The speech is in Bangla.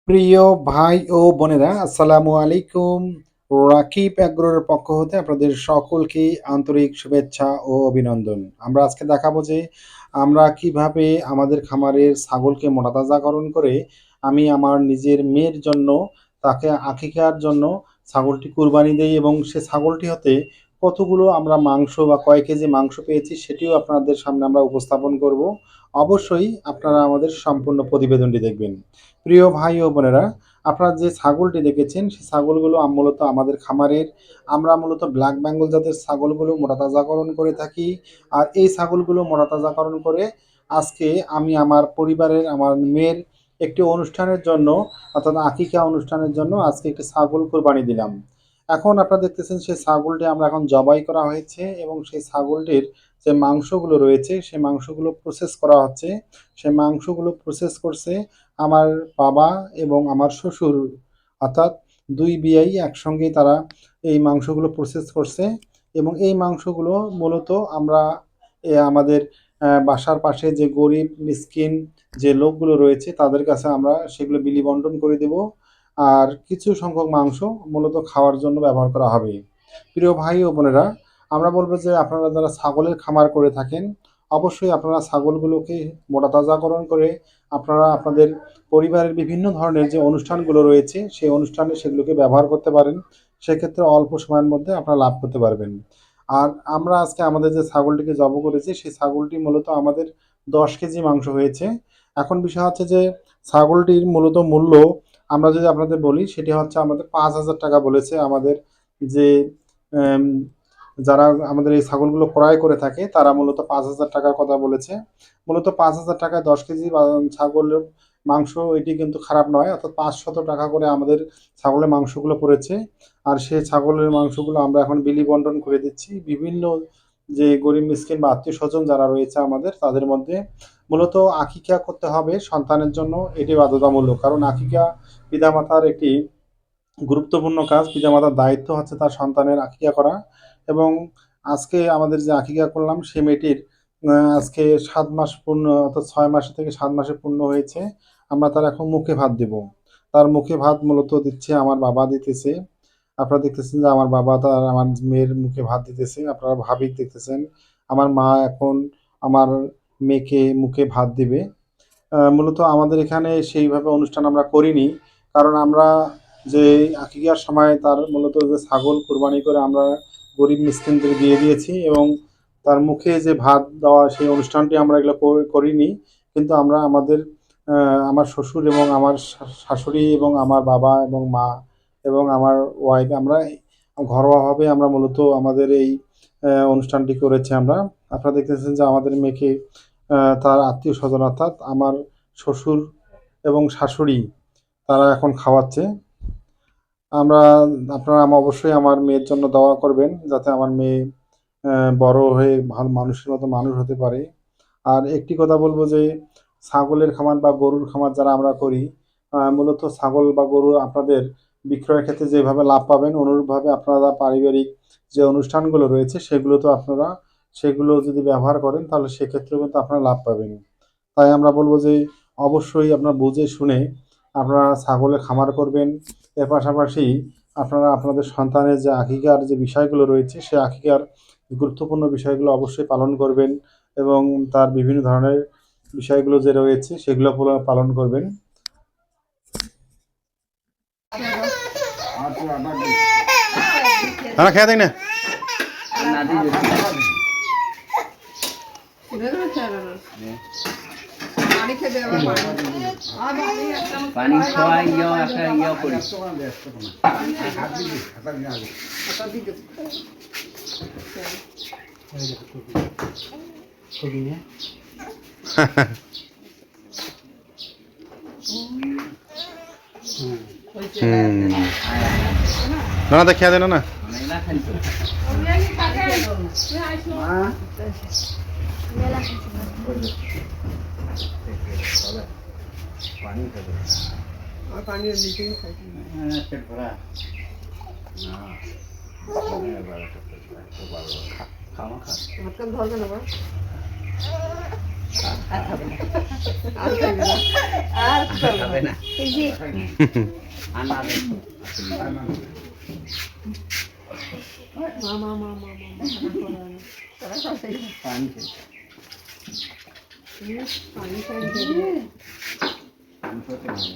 প্রিয় ভাই ও বোনেরা, আসসালামু আলাইকুম। রাকিব অ্যাগ্রোর পক্ষ হতে আপনাদের সকলকে আন্তরিক শুভেচ্ছা ও অভিনন্দন। আমরা আজকে দেখাবো যে আমরা কিভাবে আমাদের খামারের ছাগলকে মোটাতাজাকরণ করে আমি আমার নিজের মেয়ের জন্য তাকে আকিকার জন্য ছাগলটি কুরবানি দেই এবং সে ছাগলটি হতে কতগুলো আমরা মাংস বা কয় কেজি মাংস পেয়েছি সেটিও আপনাদের সামনে আমরা উপস্থাপন করব। অবশ্যই আপনারা আমাদের সম্পূর্ণ প্রতিবেদনটি দেখবেন। প্রিয় ভাই ও বোনেরা, আপনারা যে ছাগলটি দেখেছেন সেই ছাগলগুলো মূলত আমাদের খামারের। আমরা মূলত ব্ল্যাক বেঙ্গল জাতের ছাগলগুলো মোটাতাজাকরণ করে থাকি। আর এই ছাগলগুলো মোটাতাজাকরণ করে আজকে আমি আমার পরিবারের আমার মেয়ের একটি অনুষ্ঠানের জন্য, অর্থাৎ আকিকা অনুষ্ঠানের জন্য আজকে একটি ছাগল কোরবানি দিলাম। এখন আপনারা দেখতেছেন সেই ছাগলটি আমরা এখন জবাই করা হয়েছে এবং সেই ছাগলটির যে মাংসগুলো রয়েছে সেই মাংসগুলো প্রসেস করা হচ্ছে। সেই মাংসগুলো প্রসেস করছে আমার বাবা এবং আমার শ্বশুর, অর্থাৎ দুই বিয়াই একসঙ্গেই তারা এই মাংসগুলো প্রসেস করছে। এবং এই মাংসগুলো মূলত আমরা আমাদের বাসার পাশে যে গরিব মিসকিন যে লোকগুলো রয়েছে তাদের কাছে আমরা সেগুলো বিলি বন্টন করে দেব। আর কিছু সংখ্যক মাংস মূলত খাওয়ার জন্য ব্যবহার করা হবে। প্রিয় ভাই ও বোনেরা, আমরা বলবো যে আপনারা যারা ছাগলের খামার করে থাকেন অবশ্যই আপনারা ছাগলগুলোকে মোটাতাজাকরণ করে আপনারা আপনাদের পরিবারের বিভিন্ন ধরনের যে অনুষ্ঠানগুলো রয়েছে সেই অনুষ্ঠানে সেগুলোকে ব্যবহার করতে পারেন। সেক্ষেত্রে অল্প সময়ের মধ্যে আপনারা লাভ করতে পারবেন। আর আমরা আজকে আমাদের যে ছাগলটিকে জবাই করেছি সেই ছাগলটি মূলত আমাদের 10 কেজি মাংস হয়েছে। এখন বিষয় হচ্ছে যে ছাগলটির মূলত মূল্য আমরা যদি আপনাদের বলি সেটি হচ্ছে আমাদের 5,000 টাকা বলেছে আমাদের যে আম, যারা আমাদের এই ছাগলগুলো ক্রয় করে থাকে তারা মূলত 5,000 টাকার কথা বলেছে। মূলত 5,000 টাকায় 10 কেজি ছাগলের মাংস এটি কিন্তু খারাপ নয়, অর্থাৎ 500 টাকা করে আমাদের ছাগলের মাংসগুলো পড়েছে। আর সেই ছাগলের মাংসগুলো আমরা এখন বিলি বন্টন করে দিচ্ছি বিভিন্ন যে গরিব মিসকিন বা আত্মীয় স্বজন যারা রয়েছে আমাদের তাদের মধ্যে। মূলত আকিকা করতে হবে সন্তানের জন্য, এটি বাধ্যতামূলক, কারণ আকিকা পিতামাতার একটি গুরুত্বপূর্ণ কাজ। পিতামাতার দায়িত্ব হচ্ছে তার সন্তানের আকিকা করা। এবং আজকে আমাদের যে আকিকা করলাম সে মেয়েটির আজকে 7 মাস পূর্ণ, অর্থাৎ 6 মাস থেকে 7 মাসে পূর্ণ হয়েছে। আমরা তার এখন মুখে ভাত দেব। তার মুখে ভাত মূলত দিচ্ছে আমার বাবা দিতেছে। আপনারা দেখতেছেন যে আমার বাবা তার আমার মেয়ের মুখে ভাত দিতেছে, আপনারা ভাবি দেখতেছেন। আমার মা এখন আমার মেয়েকে মুখে ভাত দিবে। মূলত আমাদের এখানে সেইভাবে অনুষ্ঠান আমরা করিনি, কারণ আমরা যে আকিকার সময় তার মূলত যে ছাগল কোরবানি করে আমরা গরিব মিসকিনদের দিয়ে দিয়েছি এবং তার মুখে যে ভাত দেওয়া সেই অনুষ্ঠানটি আমরা এগুলো করিনি। কিন্তু আমরা আমাদের আমার শ্বশুর এবং আমার শাশুড়ি এবং আমার বাবা এবং মা এবং আমার ওয়াইফ আমরা ঘরোয়াভাবে আমরা মূলত আমাদের এই অনুষ্ঠানটি করেছি আমরা। আপনারা দেখতেছেন যে আমাদের মেয়েকে তার আত্মীয় স্বজন অর্থাৎ আমার শ্বশুর এবং শাশুড়ি তারা এখন খাওয়াচ্ছে। আমরা আপনারা অবশ্যই আমার মেয়ের জন্য দোয়া করবেন যাতে আমার মেয়ে বড় হয়ে ভালো মানুষের মতো মানুষ হতে পারে। আর একটি কথা বলবো যে ছাগলের খামার বা গরুর খামার যারা আমরা করি, মূলত ছাগল বা গরু আপনাদের বিক্রয়ের ক্ষেত্রে যেভাবে লাভ পাবেন অনুরূপভাবে আপনারা পারিবারিক যে অনুষ্ঠানগুলো রয়েছে সেগুলোতে আপনারা সেগুলো যদি ব্যবহার করেন তাহলে সেক্ষেত্রেও কিন্তু আপনারা লাভ পাবেন। তাই আমরা বলবো যে অবশ্যই আপনারা বুঝে শুনে আপনারা ছাগলের খামার করবেন। এর পাশাপাশি আপনারা আপনাদের সন্তানের যে আকিকার যে বিষয়গুলো রয়েছে সেই আকিকার গুরুত্বপূর্ণ বিষয়গুলো অবশ্যই পালন করবেন এবং তার বিভিন্ন ধরনের বিষয়গুলো যে রয়েছে সেগুলো পালন করবেন। না খেয়ে দেয় না পানি খাওয়াই একটা করি না না খেয়ে দেয় না খাওয়া খা আর খাবে না আর খাবে না আর খাবে না এই যে আর না রে। মামা মামা মামা পানি খেয়ে। পানি খাই পানি খেতে হবে।